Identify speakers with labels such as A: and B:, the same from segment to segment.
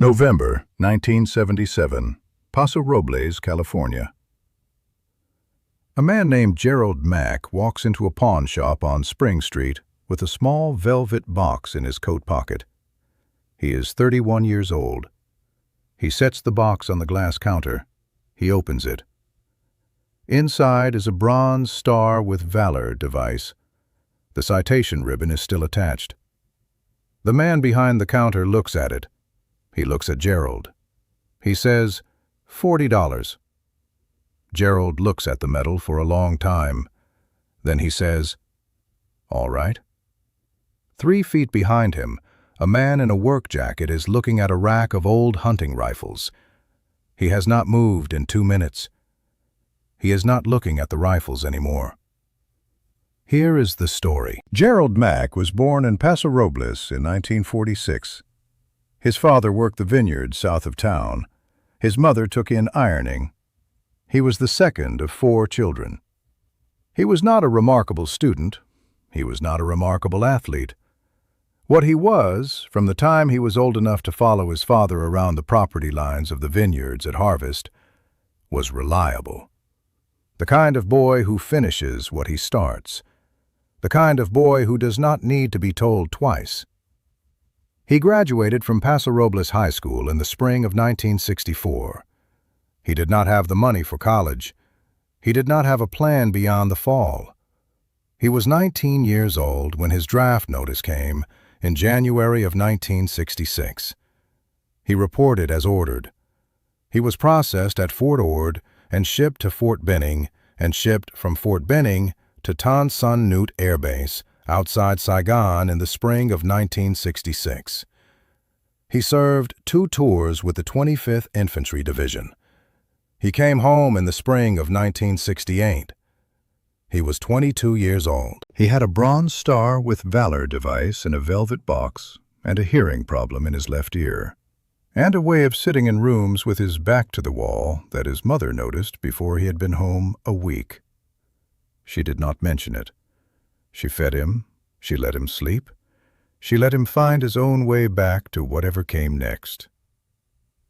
A: November 1977, Paso Robles, California. A man named Gerald Mack walks into a pawn shop on Spring Street with a small velvet box in his coat pocket. He is 31 years old. He sets the box on the glass counter. He opens it. Inside is a bronze Star with Valor device. The citation ribbon is still attached. The man behind the counter looks at it. He looks at Gerald. He says, $40. Gerald looks at the medal for a long time. Then he says, "All right." 3 feet behind him, a man in a work jacket is looking at a rack of old hunting rifles. He has not moved in 2 minutes. He is not looking at the rifles anymore. Here is the story. Gerald Mack was born in Paso Robles in 1946. His father worked the vineyards south of town. His mother took in ironing. He was the second of 4 children. He was not a remarkable student. He was not a remarkable athlete. What he was, from the time he was old enough to follow his father around the property lines of the vineyards at harvest, was reliable. The kind of boy who finishes what he starts. The kind of boy who does not need to be told twice. He graduated from Paso Robles High School in the spring of 1964. He did not have the money for college. He did not have a plan beyond the fall. He was 19 years old when his draft notice came in January of 1966. He reported as ordered. He was processed at Fort Ord and shipped to Fort Benning, and shipped from Fort Benning to Tan Son Nhut Air Base outside Saigon in the spring of 1966. He served 2 tours with the 25th Infantry Division. He came home in the spring of 1968. He was 22 years old. He had a bronze Star with Valor device in a velvet box and a hearing problem in his left ear, and a way of sitting in rooms with his back to the wall that his mother noticed before he had been home a week. She did not mention it. She fed him. She let him sleep. She let him find his own way back to whatever came next.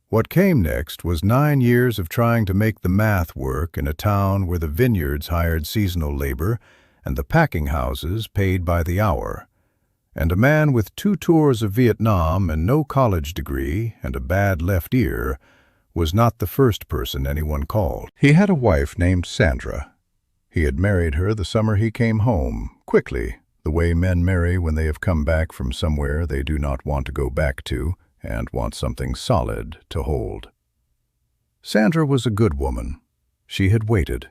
A: What came next was 9 years of trying to make the math work in a town where the vineyards hired seasonal labor and the packing houses paid by the hour. And a man with 2 tours of Vietnam and no college degree and a bad left ear was not the first person anyone called. He had a wife named Sandra. He had married her the summer he came home, quickly, the way men marry when they have come back from somewhere they do not want to go back to and want something solid to hold. Sandra was a good woman. She had waited.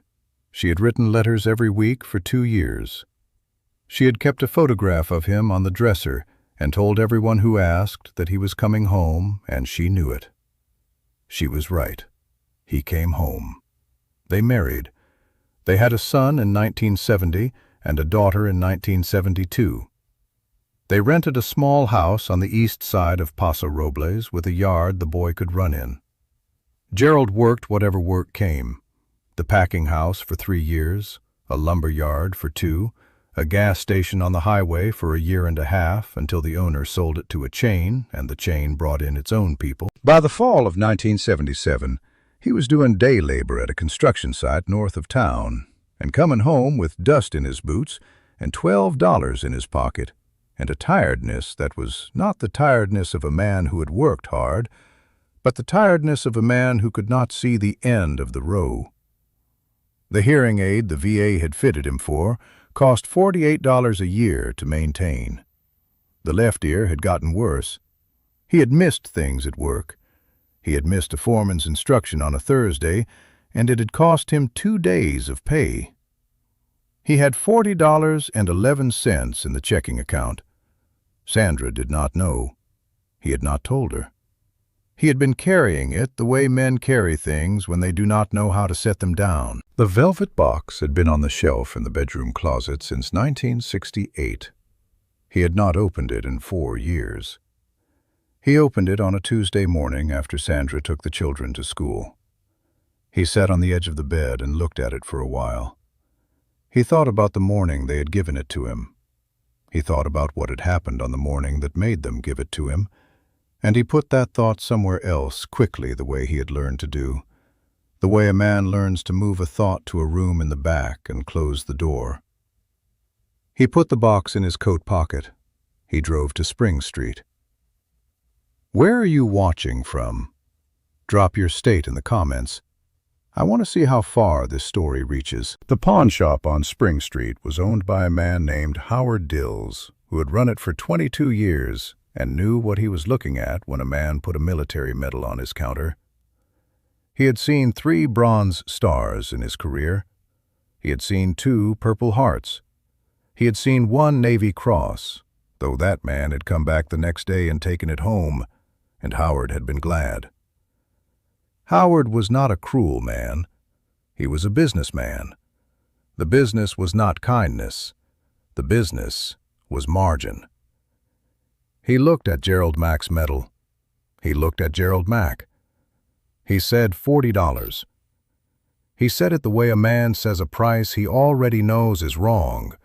A: She had written letters every week for 2 years. She had kept a photograph of him on the dresser and told everyone who asked that he was coming home, and she knew it. She was right. He came home. They married. They had a son in 1970 and a daughter in 1972. They rented a small house on the east side of Paso Robles with a yard the boy could run in. Gerald worked whatever work came. The packing house for 3 years, a lumber yard for 2, a gas station on the highway for 1.5 years until the owner sold it to a chain and the chain brought in its own people. By the fall of 1977, he was doing day labor at a construction site north of town and coming home with dust in his boots and $12 in his pocket, and a tiredness that was not the tiredness of a man who had worked hard, but the tiredness of a man who could not see the end of the row. The hearing aid the VA had fitted him for cost $48 a year to maintain. The left ear had gotten worse. He had missed things at work. He had missed a foreman's instruction on a Thursday, and it had cost him 2 days of pay. He had $40.11 in the checking account. Sandra did not know. He had not told her. He had been carrying it the way men carry things when they do not know how to set them down. The velvet box had been on the shelf in the bedroom closet since 1968. He had not opened it in 4 years. He opened it on a Tuesday morning after Sandra took the children to school. He sat on the edge of the bed and looked at it for a while. He thought about the morning they had given it to him. He thought about what had happened on the morning that made them give it to him, And he put that thought somewhere else quickly, the way he had learned to do, the way a man learns to move a thought to a room in the back and close the door. He put the box in his coat pocket. He drove to Spring Street. Where are you watching from? Drop your state in the comments. I want to see how far this story reaches. The pawn shop on Spring Street was owned by a man named Howard Dills, who had run it for 22 years and knew what he was looking at when a man put a military medal on his counter. He had seen 3 bronze stars in his career. He had seen 2 Purple Hearts. He had seen 1 Navy Cross, though that man had come back the next day and taken it home, and Howard had been glad. Howard was not a cruel man. He was a businessman. The business was not kindness. The business was margin. He looked at Gerald Mack's medal. He looked at Gerald Mack. He said $40. He said it the way a man says a price he already knows is wrong,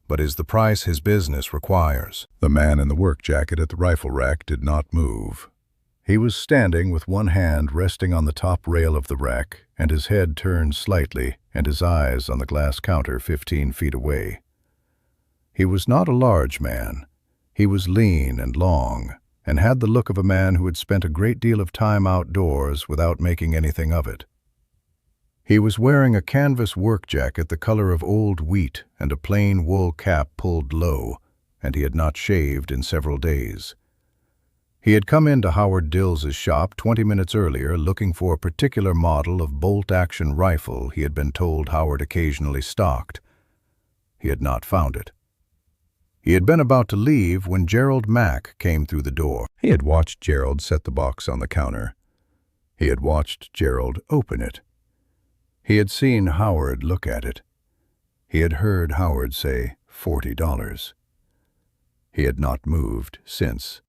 A: but is the price his business requires. The man in the work jacket at the rifle rack did not move. He was standing with one hand resting on the top rail of the rack, and his head turned slightly, and his eyes on the glass counter 15 feet away. He was not a large man. He was lean and long, and had the look of a man who had spent a great deal of time outdoors without making anything of it. He was wearing a canvas work jacket the color of old wheat and a plain wool cap pulled low, and he had not shaved in several days. He had come into Howard Dills's shop 20 minutes earlier looking for a particular model of bolt-action rifle he had been told Howard occasionally stocked. He had not found it. He had been about to leave when Gerald Mack came through the door. He had watched Gerald set the box on the counter. He had watched Gerald open it. He had seen Howard look at it. He had heard Howard say $40. He had not moved since.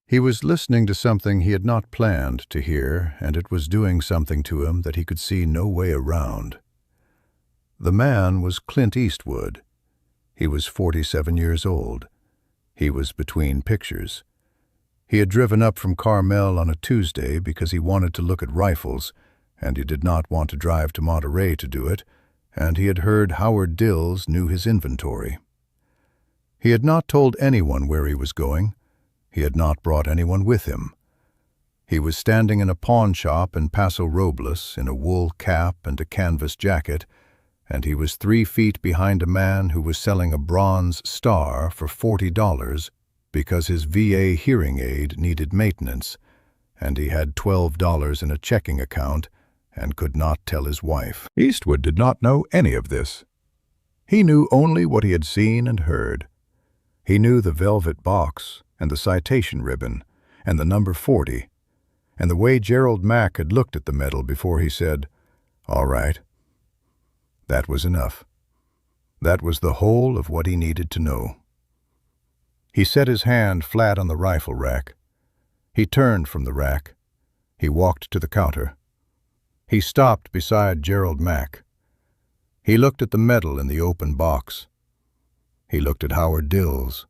A: He was listening to something he had not planned to hear, and it was doing something to him that he could see no way around. The man was Clint Eastwood. He was 47 years old. He was between pictures. He had driven up from Carmel on a Tuesday because he wanted to look at rifles, and he did not want to drive to Monterey to do it, and he had heard Howard Dills knew his inventory. He had not told anyone where he was going. He had not brought anyone with him. He was standing in a pawn shop in Paso Robles in a wool cap and a canvas jacket, and he was 3 feet behind a man who was selling a bronze star for $40 because his VA hearing aid needed maintenance, and he had $12 in a checking account and could not tell his wife. Eastwood did not know any of this. He knew only what he had seen and heard. He knew the velvet box and the citation ribbon and the number 40, and the way Gerald Mack had looked at the medal before he said, "All right." That was enough. That was the whole of what he needed to know. He set his hand flat on the rifle rack. He turned from the rack. He walked to the counter. He stopped beside Gerald Mack. He looked at the medal in the open box. He looked at Howard Dills.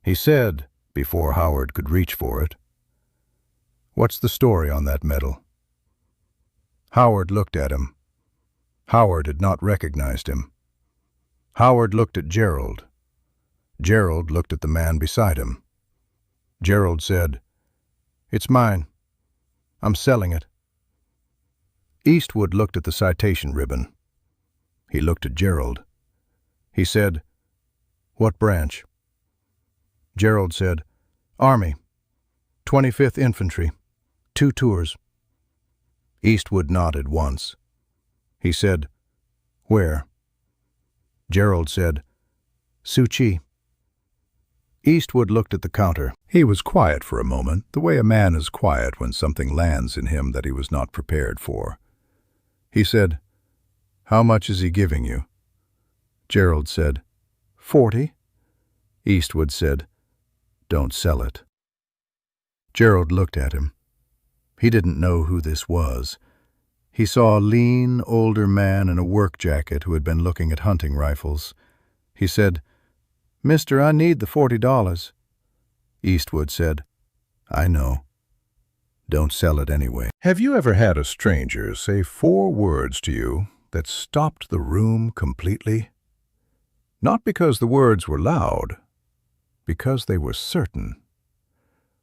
A: He said, before Howard could reach for it, "What's the story on that medal?" Howard looked at him. Howard had not recognized him. Howard looked at Gerald. Gerald looked at the man beside him. Gerald said, "It's mine. I'm selling it." Eastwood looked at the citation ribbon. He looked at Gerald. He said, "What branch?" Gerald said, "Army, 25th Infantry, 2 tours." Eastwood nodded once. He said, "Where?" Gerald said, "Suchi." Eastwood looked at the counter. He was quiet for a moment, the way a man is quiet when something lands in him that he was not prepared for. He said, "How much is he giving you?" Gerald said, "40. Eastwood said, "Don't sell it." Gerald looked at him. He didn't know who this was. He saw a lean, older man in a work jacket who had been looking at hunting rifles. He said, "Mister, I need the $40. Eastwood said, I know. Don't sell it anyway. Have you ever had a stranger say 4 words to you that stopped the room completely? Not because the words were loud, because they were certain.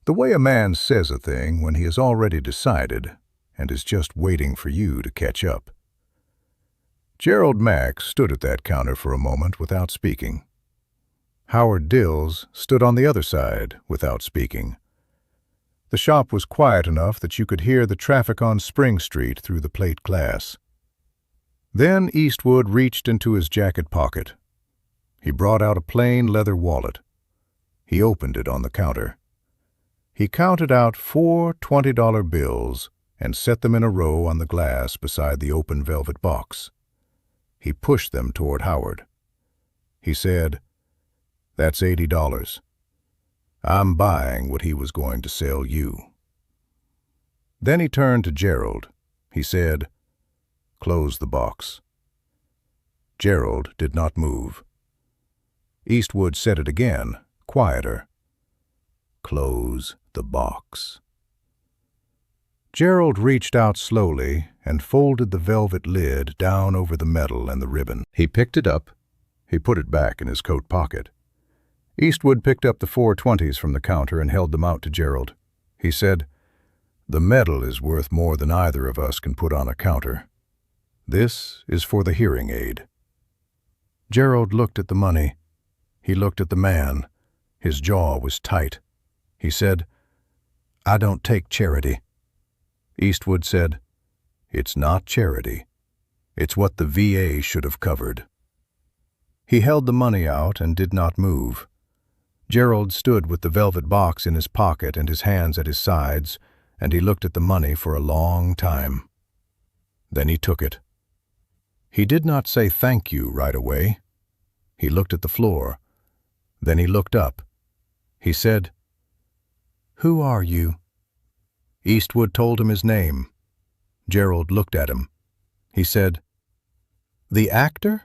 A: The way a man says a thing when he has already decided and is just waiting for you to catch up. Gerald Mack stood at that counter for a moment without speaking. Howard Dills stood on the other side without speaking. The shop was quiet enough that you could hear the traffic on Spring Street through the plate glass. Then Eastwood reached into his jacket pocket. He brought out a plain leather wallet. He opened it on the counter. He counted out 4 $20 bills and set them in a row on the glass beside the open velvet box. He pushed them toward Howard. He said, "That's $80. I'm buying what he was going to sell you." Then he turned to Gerald. He said, "Close the box." Gerald did not move. Eastwood said it again, quieter. "Close the box." Gerald reached out slowly and folded the velvet lid down over the metal and the ribbon. He picked it up. He put it back in his coat pocket. Eastwood picked up the 4 20s from the counter and held them out to Gerald. He said, "The metal is worth more than either of us can put on a counter. This is for the hearing aid." Gerald looked at the money. He looked at the man. His jaw was tight. He said, "I don't take charity." Eastwood said, "It's not charity. It's what the VA should have covered." He held the money out and did not move. Gerald stood with the velvet box in his pocket and his hands at his sides, and he looked at the money for a long time. Then he took it. He did not say thank you right away. He looked at the floor. Then he looked up. He said, "Who are you?" Eastwood told him his name. Gerald looked at him. He said, "The actor?"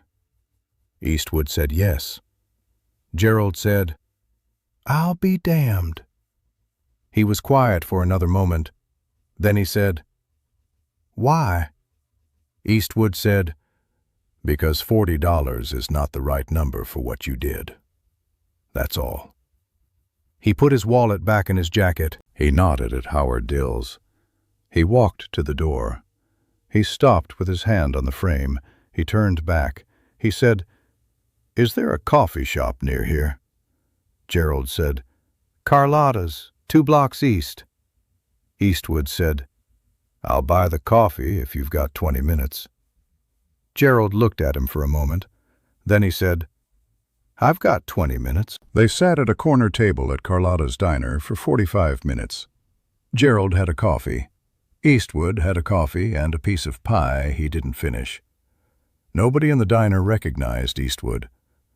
A: Eastwood said yes. Gerald said, "I'll be damned." He was quiet for another moment. Then he said, "Why?" Eastwood said, "Because $40 is not the right number for what you did. That's all." He put his wallet back in his jacket. He nodded at Howard Dills. He walked to the door. He stopped with his hand on the frame. He turned back. He said, "Is there a coffee shop near here?" Gerald said, "Carlotta's, 2 blocks east." Eastwood said, "I'll buy the coffee if you've got 20 minutes. Gerald looked at him for a moment. Then he said, "I've got 20 minutes. They sat at a corner table at Carlotta's diner for 45 minutes. Gerald had a coffee. Eastwood had a coffee and a piece of pie he didn't finish. Nobody in the diner recognized Eastwood.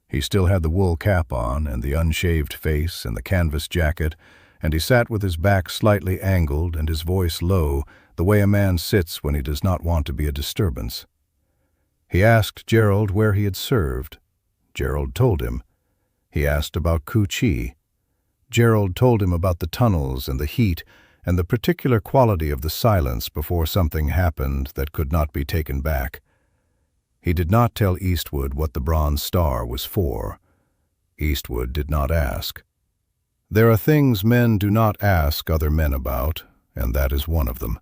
A: He still had the wool cap on and the unshaved face and the canvas jacket, and he sat with his back slightly angled and his voice low, the way a man sits when he does not want to be a disturbance. He asked Gerald where he had served. Gerald told him. He asked about Cu Chi. Gerald told him about the tunnels and the heat and the particular quality of the silence before something happened that could not be taken back. He did not tell Eastwood what the Bronze Star was for. Eastwood did not ask. There are things men do not ask other men about, and that is one of them.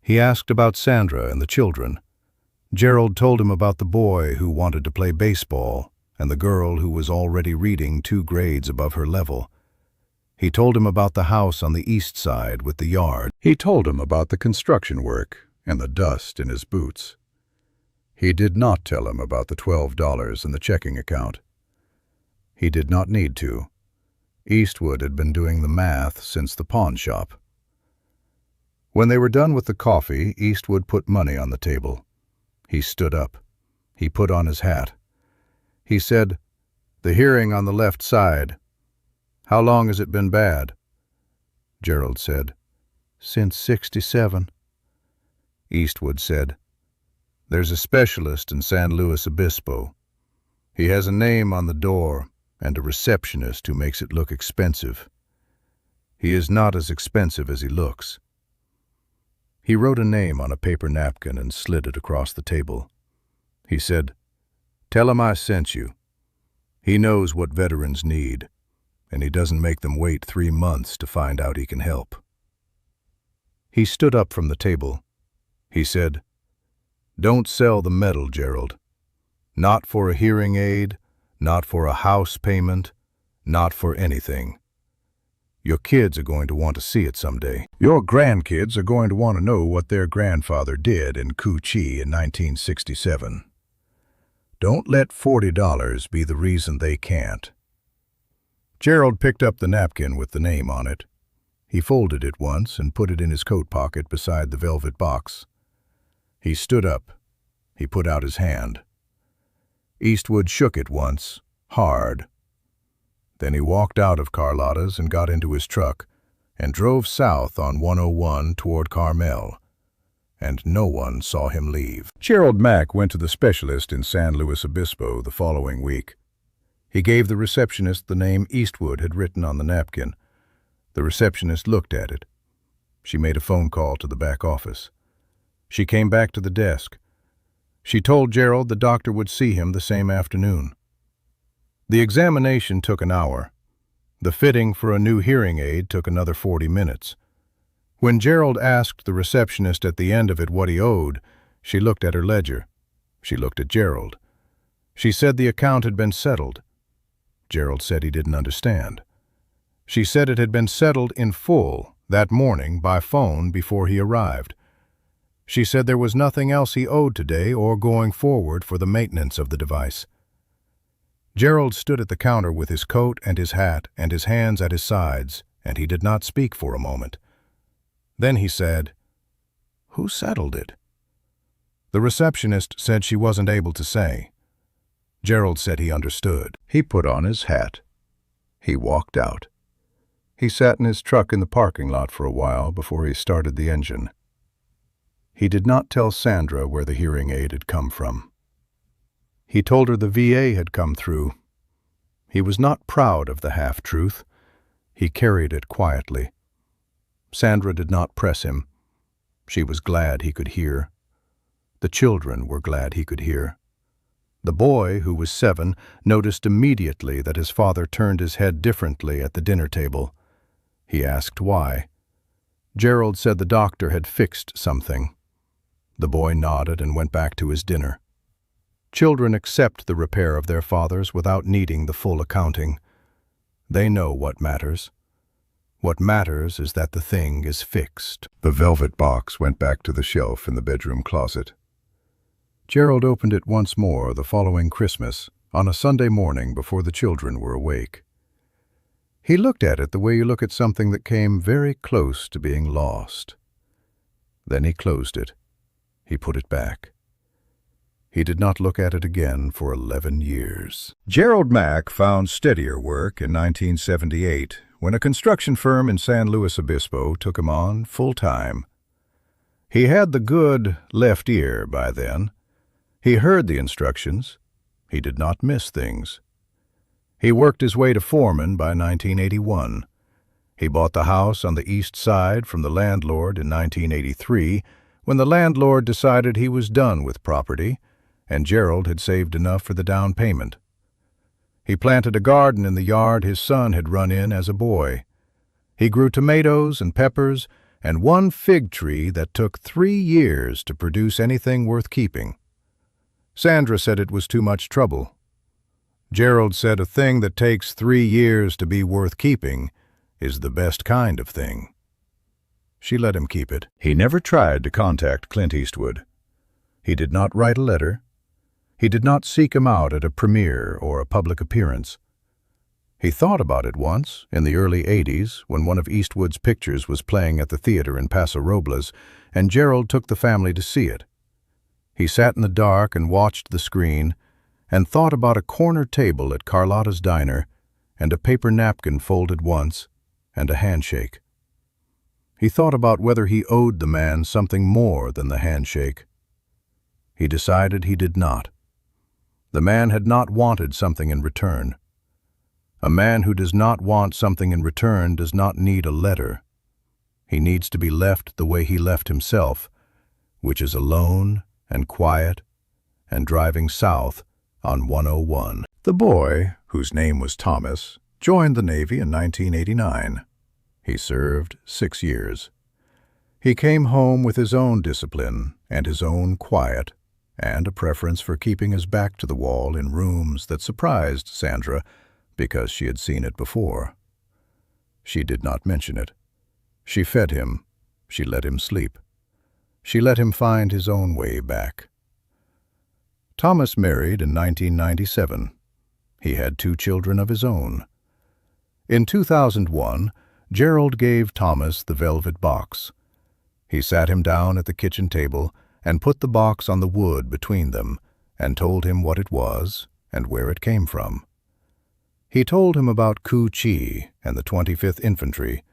A: He asked about Sandra and the children. Gerald told him about the boy who wanted to play baseball and the girl who was already reading 2 grades above her level. He told him about the house on the east side with the yard. He told him about the construction work and the dust in his boots. He did not tell him about the $12 in the checking account. He did not need to. Eastwood had been doing the math since the pawn shop. When they were done with the coffee, Eastwood put money on the table. He stood up. He put on his hat. He said, "The hearing on the left side. How long has it been bad?" Gerald said, "Since '67. Eastwood said, "There's a specialist in San Luis Obispo. He has a name on the door and a receptionist who makes it look expensive. He is not as expensive as he looks." He wrote a name on a paper napkin and slid it across the table. He said, "Tell him I sent you. He knows what veterans need, and he doesn't make them wait 3 months to find out he can help." He stood up from the table. He said, "Don't sell the medal, Gerald. Not for a hearing aid, not for a house payment, not for anything. Your kids are going to want to see it someday. Your grandkids are going to want to know what their grandfather did in Cu Chi in 1967. Don't let $40 be the reason they can't." Gerald picked up the napkin with the name on it. He folded it once and put it in his coat pocket beside the velvet box. He stood up. He put out his hand. Eastwood shook it once, hard. Then he walked out of Carlotta's and got into his truck and drove south on 101 toward Carmel, and no one saw him leave. Gerald Mack went to the specialist in San Luis Obispo the following week. He gave the receptionist the name Eastwood had written on the napkin. The receptionist looked at it. She made a phone call to the back office. She came back to the desk. She told Gerald the doctor would see him the same afternoon. The examination took an hour. The fitting for a new hearing aid took another 40 minutes. When Gerald asked the receptionist at the end of it what he owed, she looked at her ledger. She looked at Gerald. She said the account had been settled. Gerald said he didn't understand. She said it had been settled in full that morning by phone before he arrived. She said there was nothing else he owed today or going forward for the maintenance of the device. Gerald stood at the counter with his coat and his hat and his hands at his sides, and he did not speak for a moment. Then he said, "Who settled it?" The receptionist said she wasn't able to say. Gerald said he understood. He put on his hat. He walked out. He sat in his truck in the parking lot for a while before he started the engine. He did not tell Sandra where the hearing aid had come from. He told her the VA had come through. He was not proud of the half-truth. He carried it quietly. Sandra did not press him. She was glad he could hear. The children were glad he could hear. The boy, who was 7, noticed immediately that his father turned his head differently at the dinner table. He asked why. Gerald said the doctor had fixed something. The boy nodded and went back to his dinner. Children accept the repair of their fathers without needing the full accounting. They know what matters. What matters is that the thing is fixed. The velvet box went back to the shelf in the bedroom closet. Gerald opened it once more the following Christmas, on a Sunday morning before the children were awake. He looked at it the way you look at something that came very close to being lost. Then he closed it. He put it back. He did not look at it again for 11 years. Gerald Mack found steadier work in 1978 when a construction firm in San Luis Obispo took him on full-time. He had the good left ear by then. He heard the instructions. He did not miss things. He worked his way to foreman by 1981. He bought the house on the east side from the landlord in 1983 when the landlord decided he was done with property and Gerald had saved enough for the down payment. He planted a garden in the yard his son had run in as a boy. He grew tomatoes and peppers and one fig tree that took 3 years to produce anything worth keeping. Sandra said it was too much trouble. Gerald said a thing that takes 3 years to be worth keeping is the best kind of thing. She let him keep it. He never tried to contact Clint Eastwood. He did not write a letter. He did not seek him out at a premiere or a public appearance. He thought about it once, in the early 80s, when one of Eastwood's pictures was playing at the theater in Paso Robles, and Gerald took the family to see it. He sat in the dark and watched the screen, and thought about a corner table at Carlotta's diner, and a paper napkin folded once, and a handshake. He thought about whether he owed the man something more than the handshake. He decided he did not. The man had not wanted something in return. A man who does not want something in return does not need a letter. He needs to be left the way he left himself, which is alone and quiet and driving south on 101. The boy, whose name was Thomas, joined the Navy in 1989. He served 6 years. He came home with his own discipline and his own quiet, and a preference for keeping his back to the wall in rooms that surprised Sandra because she had seen it before. She did not mention it. She fed him. She let him sleep. She let him find his own way back. Thomas married in 1997. He had 2 children of his own. In 2001, Gerald gave Thomas the velvet box. He sat him down at the kitchen table and put the box on the wood between them and told him what it was and where it came from. He told him about Ku Chi and the 25th Infantry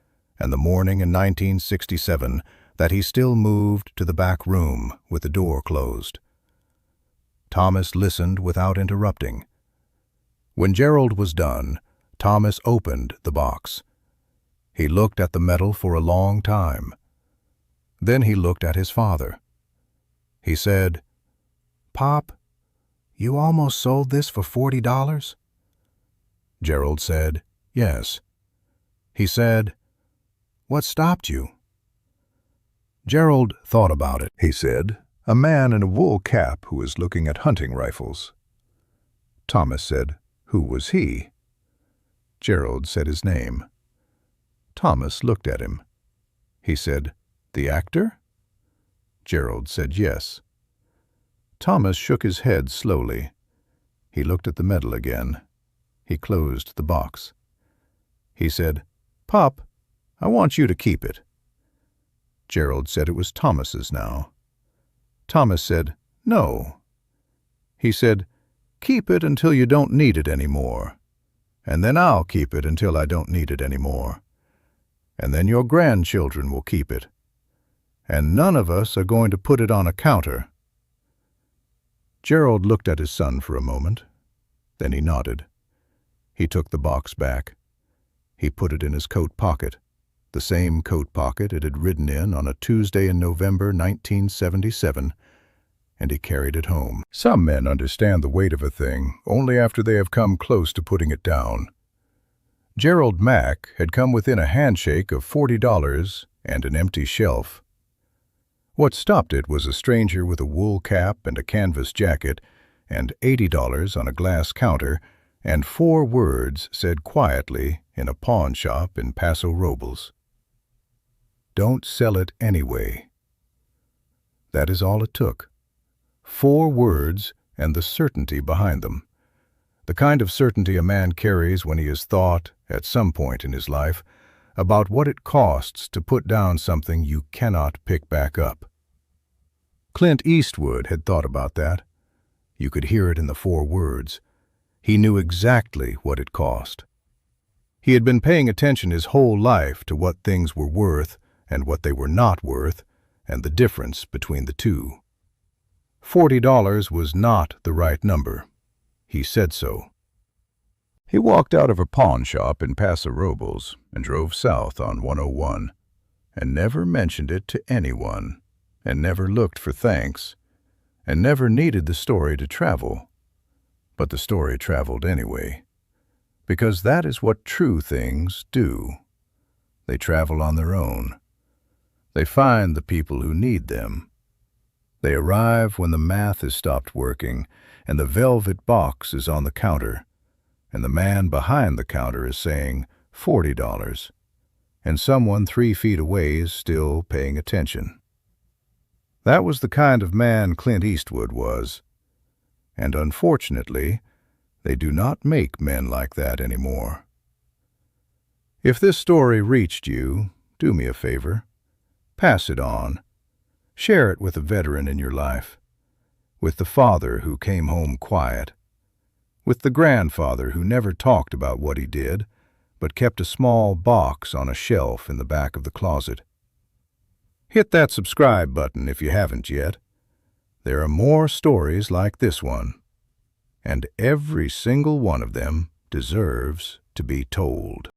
A: and the morning in 1967 that he still moved to the back room with the door closed. Thomas listened without interrupting. When Gerald was done, Thomas opened the box. He looked at the metal for a long time. Then he looked at his father. He said, "Pop, you almost sold this for $40? Gerald said, "Yes." He said, "What stopped you?" Gerald thought about it. He said, "A man in a wool cap who was looking at hunting rifles." Thomas said, "Who was he?" Gerald said his name. Thomas looked at him. He said, "The actor?" Gerald said yes. Thomas shook his head slowly. He looked at the metal again. He closed the box. He said, "Pop, I want you to keep it." Gerald said it was Thomas's now. Thomas said, "No." He said, "Keep it until you don't need it anymore. And then I'll keep it until I don't need it anymore. And then your grandchildren will keep it. And none of us are going to put it on a counter." Gerald looked at his son for a moment. Then he nodded. He took the box back. He put it in his coat pocket, the same coat pocket it had ridden in on a Tuesday in November 1977, and he carried it home. Some men understand the weight of a thing only after they have come close to putting it down. Gerald Mack had come within a handshake of $40 and an empty shelf. What stopped it was a stranger with a wool cap and a canvas jacket, and $80 on a glass counter, and 4 words said quietly in a pawn shop in Paso Robles. "Don't sell it anyway." That is all it took. 4 words and the certainty behind them. The kind of certainty a man carries when he has thought, at some point in his life, about what it costs to put down something you cannot pick back up. Clint Eastwood had thought about that. You could hear it in the 4 words. He knew exactly what it cost. He had been paying attention his whole life to what things were worth and what they were not worth, and the difference between the two. $40 was not the right number. He said so. He walked out of a pawn shop in Paso Robles and drove south on 101, and never mentioned it to anyone, and never looked for thanks, and never needed the story to travel. But the story traveled anyway, because that is what true things do. They travel on their own. They find the people who need them. They arrive when the math has stopped working and the velvet box is on the counter, and the man behind the counter is saying $40, and someone 3 feet away is still paying attention. That was the kind of man Clint Eastwood was, and unfortunately, they do not make men like that anymore. If this story reached you, do me a favor. Pass it on. Share it with a veteran in your life, with the father who came home quiet, with the grandfather who never talked about what he did, but kept a small box on a shelf in the back of the closet. Hit that subscribe button if you haven't yet. There are more stories like this one, and every single one of them deserves to be told.